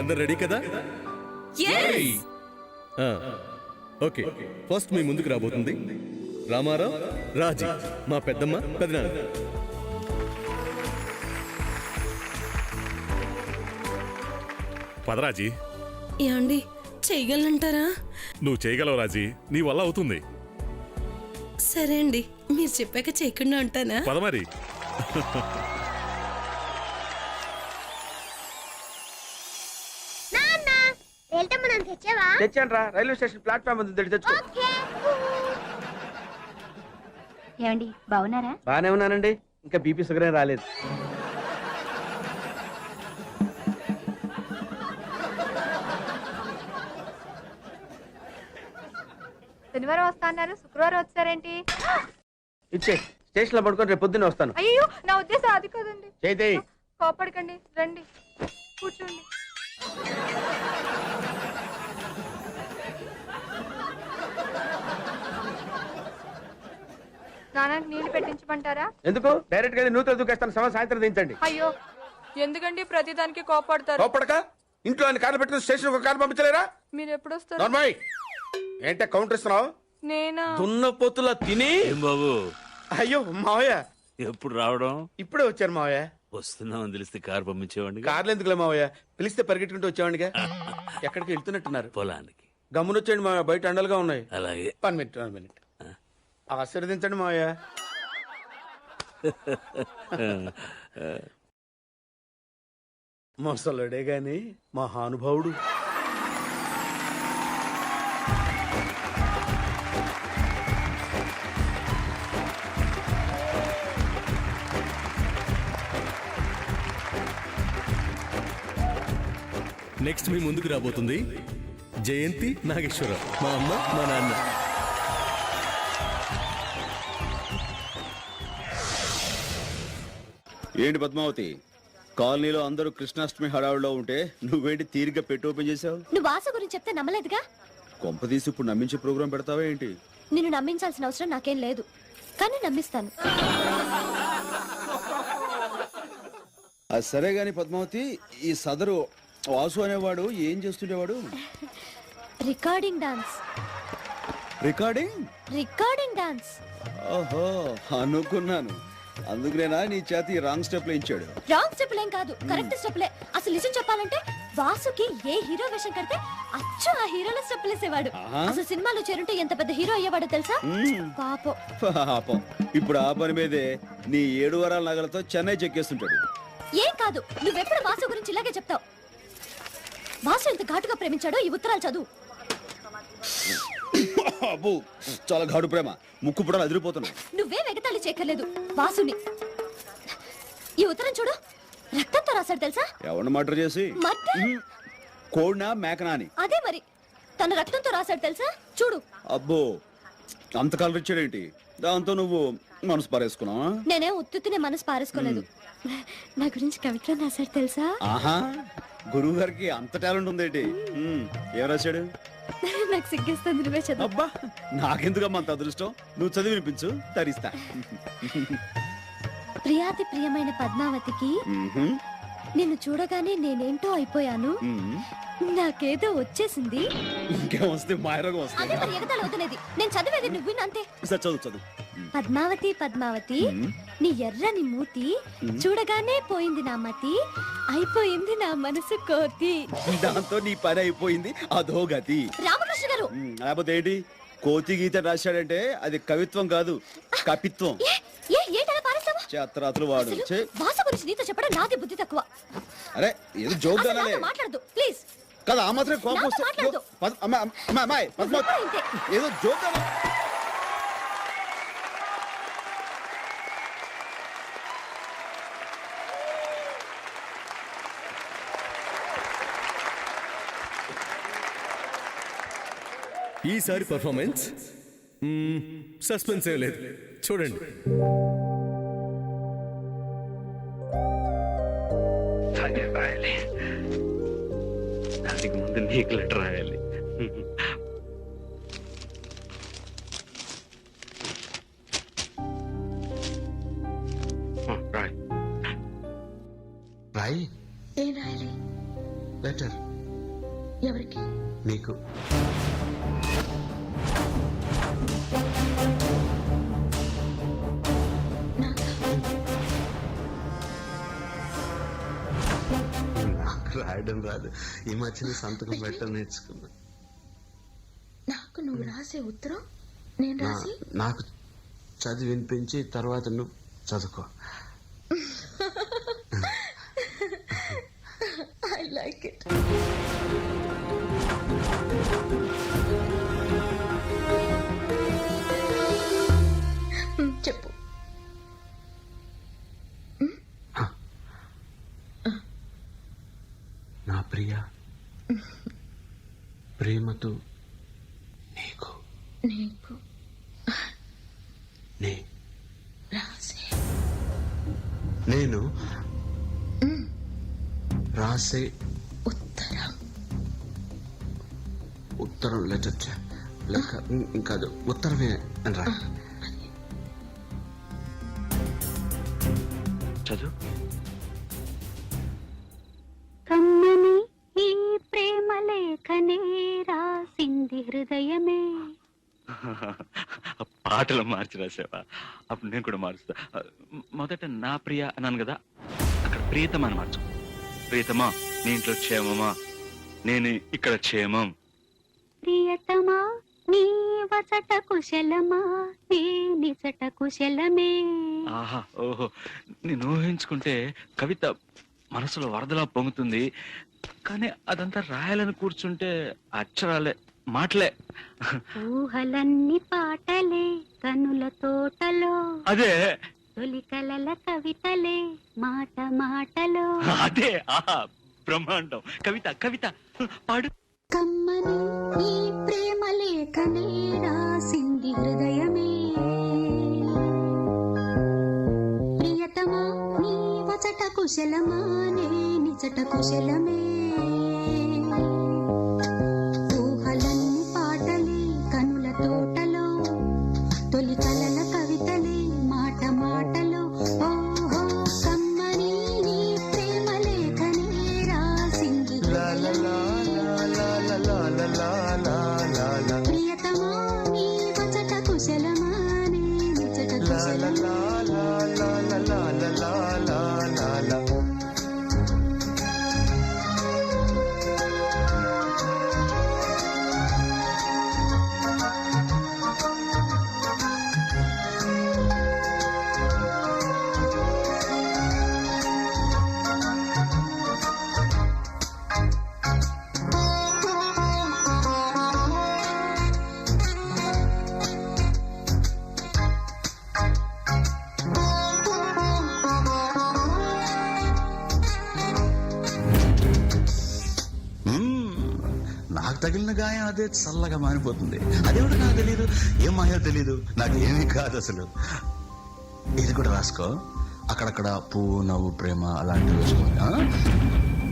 మీరందరూ రెడీ కదా? Okay, first మీ ముందుకు రాబోతుంది రామారావు, రాజీ, మా పెద్దమ్మ, పెదనాన్న. పదరాజీ. ఏమండి, చేయగలనంటారా? నువ్వు చేయగలవు రాజీ, నీ వల్ల అవుతుంది. సరే అండి, మీరు చెప్పాక చేయకుండా ఉంటానా? పద మరి. తెచ్చాను రా, రైల్వే స్టేషన్ ప్లాట్ఫామ్ ఉంది, తెచ్చుకో. ఏమండి బాగున్నారా? బానే ఉన్నానండి, ఇంకా బీపీ షుగర్ ఏం రాలేదు. శనివారం వస్తా అన్నారు, శుక్రవారం వచ్చారేంటి? ఇచ్చే, స్టేషన్ లో పడుకొని రేపు పొద్దున్నే వస్తాను. అయ్యో, నా ఉద్దేశం అది కాదండి. చేయి. కోపడకండి, రండి కూర్చోండి. స్నానానికి నీళ్లు పెట్టించమంటారా? ఎందుకు? డైరెక్ట్ గా నూతలు దూకేస్తాను, సాయంత్రం దించండి. అయ్యో, ఎందుకండి ప్రతిదానికి కోపడతారు? కోపడక ఇంట్లో ఆయన కార్లు పెట్టుకుని స్టేషన్ ఒక కారు పంపించలేరా? మీరు ఎప్పుడు వస్తారు? నార్మల్ ఏంటే కౌంటర్ ఇస్తున్నావు? నేనా? దున్న పొత్తుల తిని. ఏం బాబు, అయ్యో మావయ్య ఎప్పుడు రావడం? ఇప్పుడే వచ్చారు మావయ్య. వస్తున్నామని తెలిస్తే కారు పంపించేవాడిని. కార్లు ఎందుకులే మావయ్య, పిలిస్తే పరిగెట్టుకుంటూ వచ్చేవాడిగా. ఎక్కడికి వెళ్తున్నట్టున్నారు? పొలానికి. గమ్మునొచ్చేయండి మావయ్య, బయట అండలుగా ఉన్నాయి. అలాగే. 1 మినిట్. ఆశీర్వదించండి మావయ్య. మొసలుడే గాని మహానుభావుడు. నెక్స్ట్ మీ ముందుకు రాబోతుంది జయంతి, నాగేశ్వరరావు, మా అమ్మ, మా నాన్న. ఏంటి పద్మావతి, కాలనీలో అందరూ కృష్ణాష్టమి హడావుడిలో ఉంటే నువ్వేంటి తీరిగ్గా పెట్టి ఓపెన్ చేసావు? నువ్వు ఆశ గురించి చెప్తే నమ్మలేదుగా. కొంపదీసి ఇప్పుడు నమ్మించే ప్రోగ్రాం పెడతావా ఏంటి? నిన్ను నమ్మించాల్సిన అవసరం నాకేం లేదు, కానీ నమ్మిస్తాను. అది సరే గాని పద్మావతి, ఈ సదరు వాసు అనేవాడు ఏం చేస్తుండేవాడు? Recording dance. Recording dance. ఓహో, అనుకున్నాను. అందుకునేనా నీ చేతి రాంగ్ స్టెప్ లో ఇచ్చాడు? రాంగ్ స్టెప్ లేం కాదు, కరెక్ట్ స్టెప్లే. అసలు నిజం చెప్పాలంటే వాసుకి ఏ హీరో వేషం కడితే అచ్చు ఆ హీరోల స్టెప్ లేసేవాడు. అసలు సినిమాలో చేరుంటే ఎంత పెద్ద హీరో అయ్యేవాడో తెలుసా? పాపం. ఇప్పుడు ఆ పని మీదే నీ 7 వారాల నగలతో చెన్నై చెక్కేస్తుంటాడు. ఏం కాదు, నువ్వెప్పుడు వాసు గురించి ఇలాగే చెప్తావు. వాసు ఎంత ఘాటుగా ప్రేమించాడో ఈ ఉత్తరాలు చదువు. అబ్బో, చాలా ఘాటు ప్రేమ, ముక్కు పుడలు అదిరిపోతున్నాయి. నువ్వేం ఎగతాళి చేయక్కర్లేదు వాసుని. ఈ ఉత్తరం చూడు, రక్తంతో రాశాడు తెలుసా? ఎవరిని మర్డర్ చేసి? కోడినా మేకనా అని. అదే మరి, తన రక్తంతో రాశాడు తెలుసా? చూడు. అబ్బో, అంత కలర్ ఇచ్చాడేంటి? దాంతో నువ్వు మనసు పారేసుకున్నావా? నేనేం ఉత్తునే మనసు పారేసుకోలేదు. నా గురించి కవిత్వం రాశాడు తెలుసా? ఆహా, గురువు గారికి అంత టాలెంట్ ఉందేంటి? ఏం రాశాడు? నాకు సిగ్గేస్తుంది, నువ్వే చదువు. అబ్బా, నాకెందుకమ్మా అంత అదృష్టం? నువ్వు చదివి వినిపించు, తరిస్తా. ప్రియాతి ప్రియమైన పద్మావతికి, నిన్ను చూడగానే నేనేంటో అయిపోయాను, నాకేదో వచ్చేసింది. ఇంకేం వస్తే మాయరోగం వస్తుంది. అదే మరి ఎగతాళి అవుతున్నది. నేను చదివేది నువ్వు వినంతే. చదువు. పద్మావతి పద్మావతి, నీ ఎర్రని మూతి చూడగానే పోయింది నా మతి, అయిపోయింది నా మనసు కోతి. దాంతో నీ పని అయిపోయింది, అదో గతి. రామకృష్ణ గారు, లేకపోతే ఏంటి? కోతి గీత రాశాడంటే అది కవిత్వం కాదు, కపిత్వం. చేతరాత్రులు వాడు. భాష గురించి నీతో చెప్పడం నాది బుద్ధి తక్కువ. అరే, ఏదో జోక్ మాట్లాడదు ప్లీజ్. కదా, ఆ మాత్రం కోపం వస్తే ఏదో జోక్. ఈసారి పర్ఫార్మెన్స్ సస్పెన్స్ ఏం లేదు, చూడండి. దానికి ముందు నీకు లెటర్ రాయాలి. రాయి. ఏం రాయాలి? లెటర్. ఎవరికి? నీకు నాకా? నాకు రాయడం రాదు. ఈ మధ్యన సంతకం పెట్టడం నేర్చుకున్నా. నాకు నువ్వు రాసే ఉత్తరం నేను రాసి నాకు చదివి వినిపించి తర్వాత నువ్వు చదువుకో. I like it. చెప్పు. నా ప్రియ, ప్రేమతో నీకు నీకు నే రాసే నేను రాసే ఉత్తరం. ఉత్తరం లెటర్ లేక కాదు, ఉత్తరమే అని రా. చదువు. కమ్మని ఈ ప్రేమ లేఖనే రాసింది హృదయమే. పాటలు మార్చి రాసావా? అప్పుడు నేను కూడా మారుస్తా. మొదట నా ప్రియ అన్నాను కదా, అక్కడ ప్రియతమా అని మార్చు. ప్రియతమా, నీ ఇంట్లో క్షేమమా? నేను ఇక్కడ క్షేమం. ప్రియతమా నీ వచట కుశలమా, నీ నిజట కుశలమే. ఆహా, ఓహో, నేను ఊహించుకుంటే కవిత మనసులో వరదలా పొంగుతుంది. కానీ అదంతా రాయాలని కూర్చుంటే అక్షరాలే, మాటలే. ఊహలన్నీ పాటలే కనుల తోటలో, అదే తొలి కలల కవితలే మాట మాటలో. అదే, ఆహా, బ్రహ్మాండం. కవిత కవిత పాడు. కమ్మని ఈ ప్రేమ లేఖనే రాసింది హృదయమే. ప్రియతమా నీ వచట కుశలమా, నే నిజట కుశలమే. ఊహలన్నీ పాటలే కనుల తోటలో, తొలి కలల కవితలే మాట మాటలో. ఓహో, కమ్మని నీ ప్రేమ లేఖనే రాసింది హృదయమే. ప్రియతమా నీ వచట కుశలమా, నే నిజట కుశలమే. నాకు తగిలిన గాయం అదే చల్లగా మారిపోతుంది. అదేమిటో నాకు తెలీదు, ఏం మాయో తెలీదు, నాకు ఏమీ కాదు అసలు. ఇది కూడా రాసుకో. అక్కడక్కడ పువ్వు, నవ్వు, ప్రేమ అలాంటివి వేసుకోండి.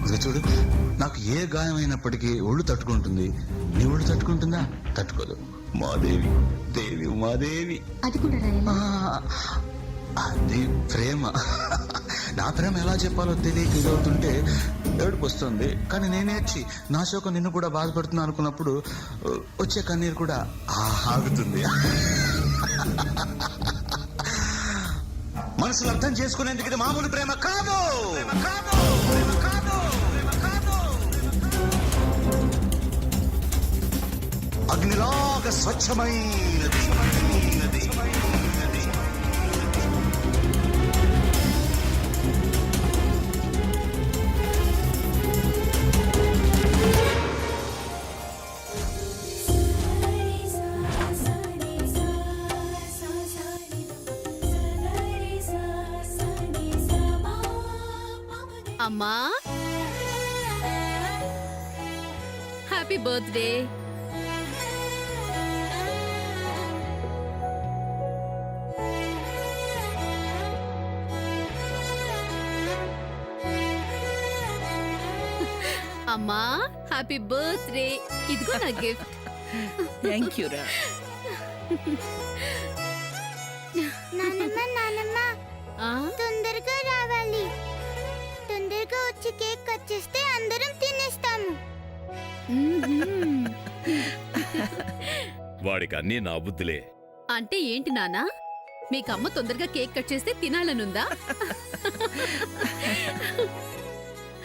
ఇదిగో చూడు, నాకు ఏ గాయం అయినప్పటికీ ఒళ్ళు తట్టుకుంటుంది. నీ ఒళ్ళు తట్టుకుంటుందా? తట్టుకోదు. మాదేవి, దేవి ఉమాదేవి. అది కూడా రాయాలా? అది ప్రేమ. నా ప్రేమ ఎలా చెప్పాలో తెలియక ఇదవుతుంటే ఏడుపు వస్తుంది. కానీ నేనేడ్చి నా శోకం నిన్ను కూడా బాధపడుతున్నా అనుకున్నప్పుడు వచ్చే కన్నీరు కూడా ఆగుతుంది. మనసులు అర్థం చేసుకునేందుకు ఇది మామూలు ప్రేమ కాదు. అగ్నిలాగా స్వచ్ఛమైనది. అమ్మా, హ్యాపీ బర్త్డే. అమ్మా, హ్యాపీ బర్త్డే. ఇదిగో నా గిఫ్ట్. థ్యాంక్ యూ రా. తొందరగా రావాలి. తొందరగా వచ్చి కేక్ కట్ చేస్తే అందరం తినేస్తాము. వాడికి అన్నీ నా బుద్ధులే. అంటే ఏంటి నానా? మీకమ్మ తొందరగా కేక్ కట్ చేస్తే తినాలనుందా?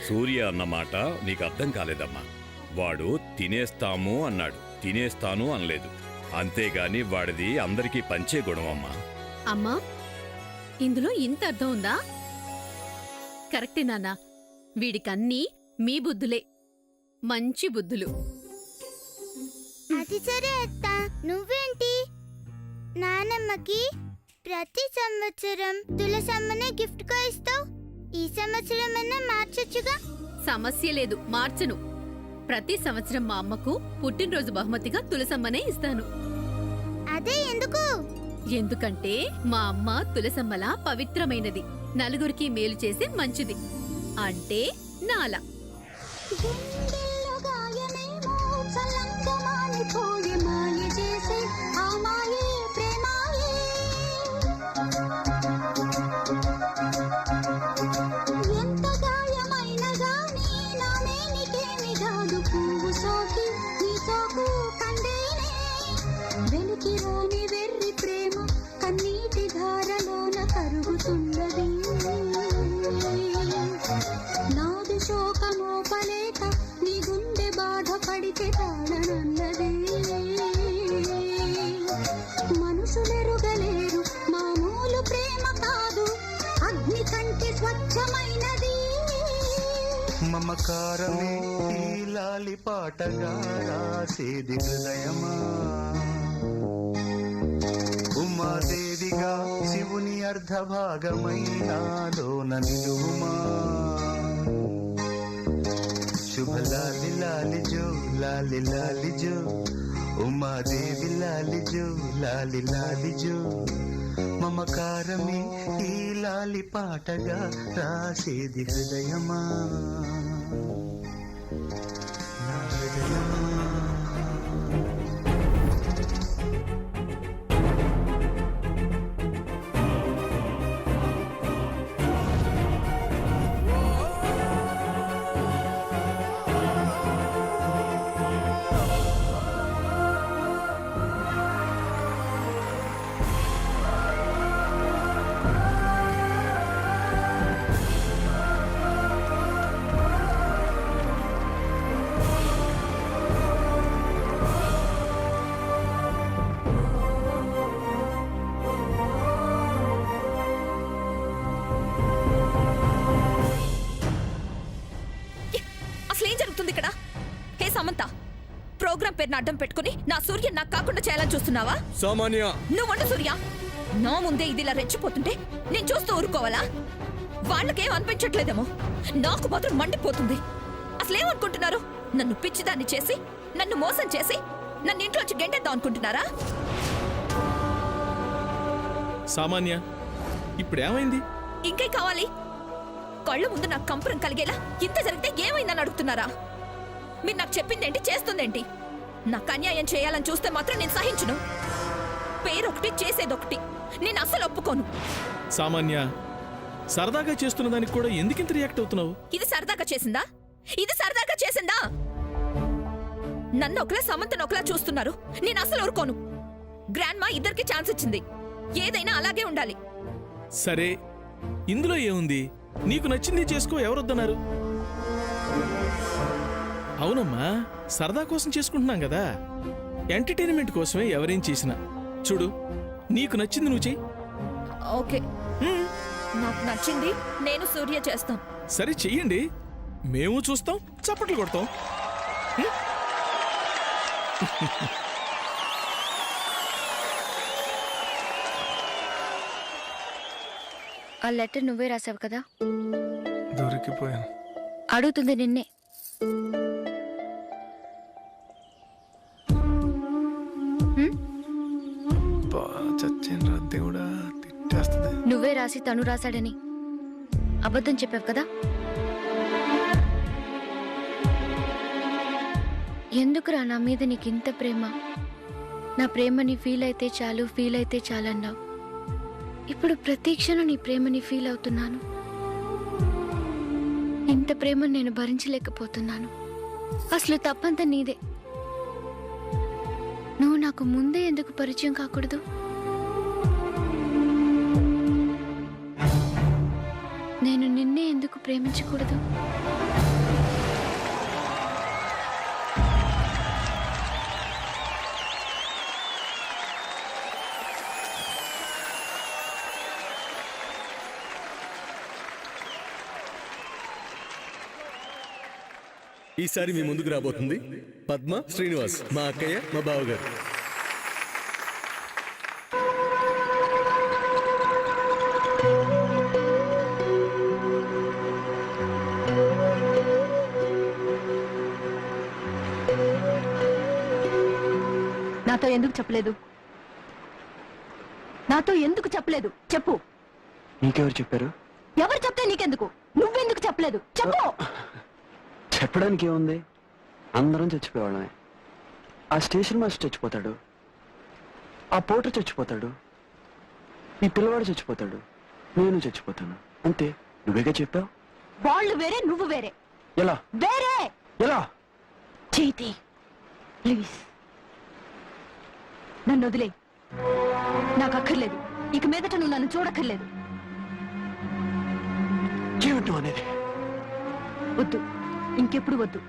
సూర్య అన్నమాట నీకు అర్థం కాలేదమ్మా. వాడు తినేస్తాము అన్నాడు, తినేస్తాను అనలేదు. అంతేగాని వాడిది అందరికీ పంచే గుణం అమ్మా. అమ్మా, ఇందులో ఇంత అర్థం ఉందా? కరెక్టే నానా, వీడికన్నీ మీ బుద్ధులే, మంచి బుద్ధులు. అది సరే అత్త, నువ్వేంటి నానమ్మకి ప్రతి సంవత్సరం తులసమ్మనే గిఫ్ట్ గా ఇస్తావు? ఈ సంవత్సరం అన్నా మార్చొచ్చుగా. సమస్య లేదు, మార్చను. ప్రతి సంవత్సరం మా అమ్మకు పుట్టినరోజు బహుమతిగా తులసమ్మనే ఇస్తాను. అదే ఎందుకు? ఎందుకంటే మా అమ్మ తులసమ్మలా పవిత్రమైనది, నలుగురికి మేలు చేసే మంచిది. అంటే నాలా. మనుషులెరుగలేరు మామూలు ప్రేమ కాదు, అగ్ని కంటే స్వచ్ఛమైనది. మమకారమే ఈ లాలి పాటగా రాసేది హృదయమా, ఉమాదేవిగా శివుని అర్ధభాగమైనాలోన నిలువుమా. శుభ లాలి లాలి జో లాలి లాలి జో, ఉమాదేవి లాలి జో లాలి లాలి జో. మమకారమే ఈ లాలి పాటగా రాసేది హృదయమా, నా హృదయమా. ప్రోగ్రాం పేరుని అడ్డం పెట్టుకుని నా సూర్య నాకు కాకుండా చేయాలని చూస్తున్నావా? సామాన్య, నువ్వు సూర్య, నా ముందే ఇది ఇలా రెచ్చిపోతుంటే నేను చూస్తూ ఊరుకోవాలా? వాళ్ళకేం అనిపించట్లేదేమో, నాకు మాత్రం మండిపోతుంది. అసలేమనుకుంటున్నారు? నన్ను పిచ్చిదాన్ని చేసి, నన్ను మోసం చేసి, నన్ను ఇంట్లోంచి గెంటేద్దాం అనుకుంటున్నారా? సామాన్య, ఇప్పుడేమైంది? ఇంకే కావాలి? కళ్ళ ముందు నాకు కంపరం కలిగేలా ఇంత జరిగితే ఏమైందని అడుగుతున్నారా? మీరు నాకు చెప్పిందేంటి, చేస్తుందేంటి? నాకు అన్యాయం చేయాలని చూస్తే మాత్రం నేను సహించును. పేరొకటి చేసేదొకటి, నేను అస్సలు ఒప్పుకోను. సామాన్య, సరదాగా చేస్తున్న దానికి కూడా ఎందుకింత రియాక్ట్ అవుతున్నావు? ఇది సరదాగా చేసిందా? ఇది సరదాగా చేసిందా? నన్ను ఒకలా సమంతను ఒకలా చూస్తున్నారు. నేను అసలు ఊరుకోను. గ్రాండ్ మా ఇద్దరికి ఛాన్స్ ఇచ్చింది, ఏదైనా అలాగే ఉండాలి. సరే, ఇందులో ఏముంది? నీకు నచ్చింది చేసుకో, ఎవరొద్దన్నారు? అవునమ్మా, సరదా కోసం చేసుకుంటున్నాం కదా, ఎంటర్టైన్మెంట్ కోసమే ఎవరేం చేసినా. చూడు, నీకు నచ్చింది నువ్వు చెయ్యి. ఓకే, నాకు నచ్చింది నేను సూర్య చేస్తాం. సరే చెయ్యండి, మేము చూస్తాం, చప్పట్లు కొడతాం. ఆ లెటర్ నువ్వే రాసావు కదా? దొరికిపోయాను. అడుగుతుంది నిన్నే. నువ్వే రాసి తను రాశాడని అబద్ధం చెప్పావు కదా? ఎందుకురా నా మీద నీకింత ప్రేమ? నా ప్రేమని ఫీల్ అయితే చాలు, ఫీల్ అయితే చాలన్నావు. ఇప్పుడు ప్రతి క్షణం నీ ప్రేమని ఫీల్ అవుతున్నాను. ఇంత ప్రేమను నేను భరించలేకపోతున్నాను. అసలు తప్పంతా నీదే. నువ్వు నాకు ముందే ఎందుకు పరిచయం కాకూడదు? నేను నిన్నే ఎందుకు ప్రేమించకూడదు? ఈసారి మీ ముందుకు రాబోతుంది పద్మ శ్రీనివాస్, మా అక్కయ్య, మా బావగారు. నాతో ఎందుకు చెప్పలేదు? నాతో ఎందుకు చెప్పలేదు? చెప్పు. నీకెవరు చెప్పారు? ఎవరు చెప్తే నీకెందుకు? నువ్వెందుకు చెప్పలేదు? చెప్పు. చెప్పడానికి ఏముంది? అందరం చచ్చిపోయేవాళ్ళమే. ఆ స్టేషన్ మాస్టర్ చచ్చిపోతాడు, ఆ పోటర్ చచ్చిపోతాడు, ఈ పిల్లవాడు చచ్చిపోతాడు, నేను చచ్చిపోతాను. అంతే. నువ్వేగా చెప్పావు. వాళ్ళు వేరే, నువ్వు వేరే. ఎలా? వేరే. ఎలా? చైతి, ప్లీజ్ నన్ను వదిలే. నాకు అక్కర్లేదు. ఇక మీదట నువ్వు నన్ను చూడక్కర్లేదు. ఏమిటో అనేది? వద్దు, ఇంకెప్పుడు వద్దు.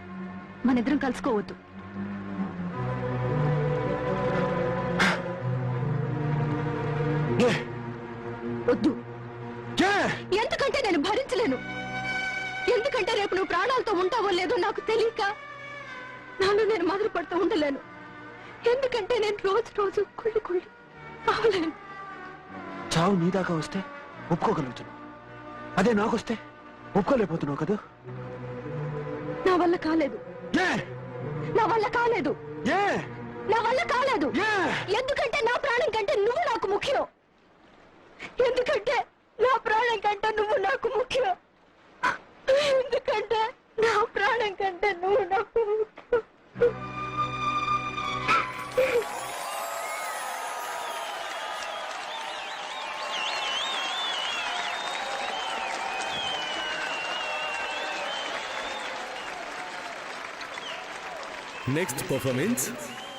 మనిద్దరం కలుసుకోవద్దు. వద్దు. ఎందుకంటే నేను భరించలేను. ఎందుకంటే రేపు నువ్వు ప్రాణాలతో ఉంటావో లేదో నాకు తెలియక నాలో నేను మొదలు పడుతూ ఉండలేను. ఎందుకంటే నేను రోజు రోజు కుళ్ళి కుళ్ళి అవలేను. చావు నీ దాకా వస్తే ఒప్పుకోగలుగుతున్నావు, అదే నాకొస్తే ఒప్పుకోలేకపోతున్నావు కదా. నా వల్ల కాలేదు. నా వల్ల కాలేదు. నా వల్ల కాలేదు. ఎందుకంటే నా ప్రాణం కంటే నువ్వు నాకు ముఖ్యం. ఎందుకంటే నా ప్రాణం కంటే నువ్వు నాకు ముఖ్యం. ఎందుకంటే నా ప్రాణం కంటే నువ్వు నాకు ముఖ్యం. నెక్స్ట్ పర్ఫార్మెన్స్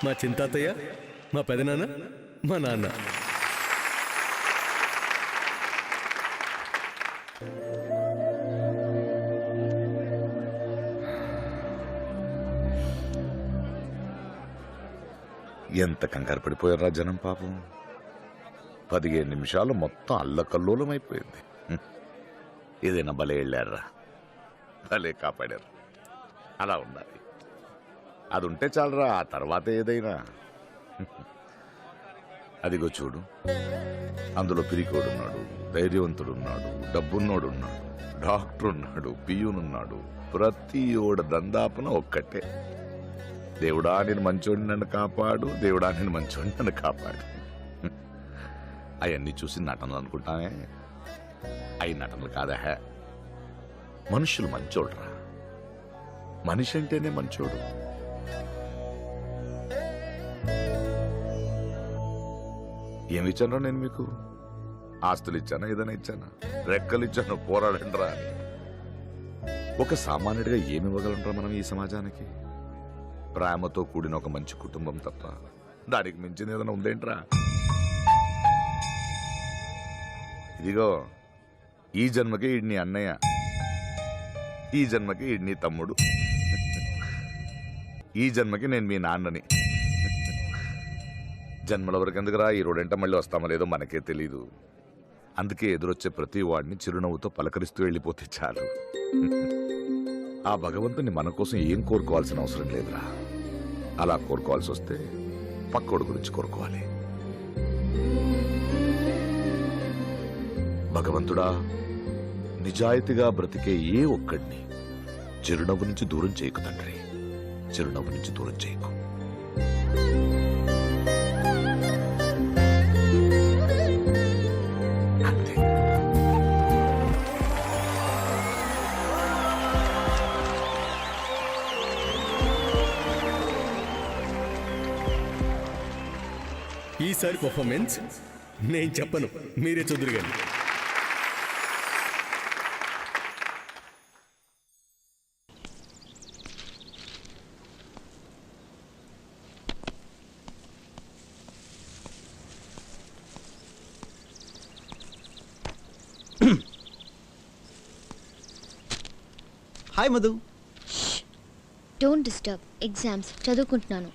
మా చింతాతయ్య, మా పెదనాన్న, మా నాన్న. ఎంత కంగారు పడిపోయారా జనం పాపం. 15 నిమిషాలు మొత్తం అల్లకల్లోలం అయిపోయింది. ఏదైనా భలే వెళ్ళారా, భలే కాపాడారు. అలా ఉండాలి. అది ఉంటే చాలరా, ఆ తర్వాత ఏదైనా. అదిగో చూడు, అందులో పిరికోడున్నాడు, ధైర్యవంతుడున్నాడు, డబ్బున్నోడున్నాడు, డాక్టర్ ఉన్నాడు, పియూనున్నాడు. ప్రతి ఓడ దందాపున ఒక్కటే, దేవుడా నేను మంచోడిని నన్ను కాపాడు, దేవుడా నేను మంచోడిని నన్ను కాపాడు. అవన్నీ చూసి నటనలు అనుకుంటానే. అవి నటనలు కాదా. మనుషులు మంచోడురా. మనిషి అంటేనే మంచోడు. ఏమి ఇచ్చానో నేను మీకు? ఆస్తులు ఇచ్చానా? ఏదైనా ఇచ్చానా? రెక్కలు ఇచ్చాను, పోరాడంట్రా అని. ఒక సామాన్యుడిగా ఏమి ఇవ్వగలంట్రా మనం ఈ సమాజానికి? ప్రేమతో కూడిన ఒక మంచి కుటుంబం తప్ప దానికి మించింది ఏదైనా ఉందేంట్రా? ఇదిగో, ఈ జన్మకి ఈడు నీ అన్నయ్య, ఈ జన్మకి ఈడు నీ తమ్ముడు, ఈ జన్మకి నేను మీ నాన్నని. జన్మల వరకు ఎందుకురా? ఈ రోడెంట మళ్ళీ వస్తామో లేదో మనకే తెలీదు. అందుకే ఎదురొచ్చే ప్రతి వాడిని చిరునవ్వుతో పలకరిస్తూ వెళ్ళిపోతే చాలు. ఆ భగవంతుని మన కోసం ఏం కోరుకోవాల్సిన అవసరం లేదురా. అలా కోరుకోవాల్సి వస్తే పక్కోడు గురించి కోరుకోవాలి. భగవంతుడా, నిజాయితీగా బ్రతికే ఏ ఒక్కడిని చిరునవ్వు నుంచి దూరం చేయకు తండ్రి, చిరునవ్వు నుంచి దూరం చేయకు. అంతే. ఈసారి పర్ఫార్మెన్స్ నేను చెప్పను, మీరే చూదురు కానీ. Hi Madhu. Don't disturb. Exams చదువుకుంటున్నాను.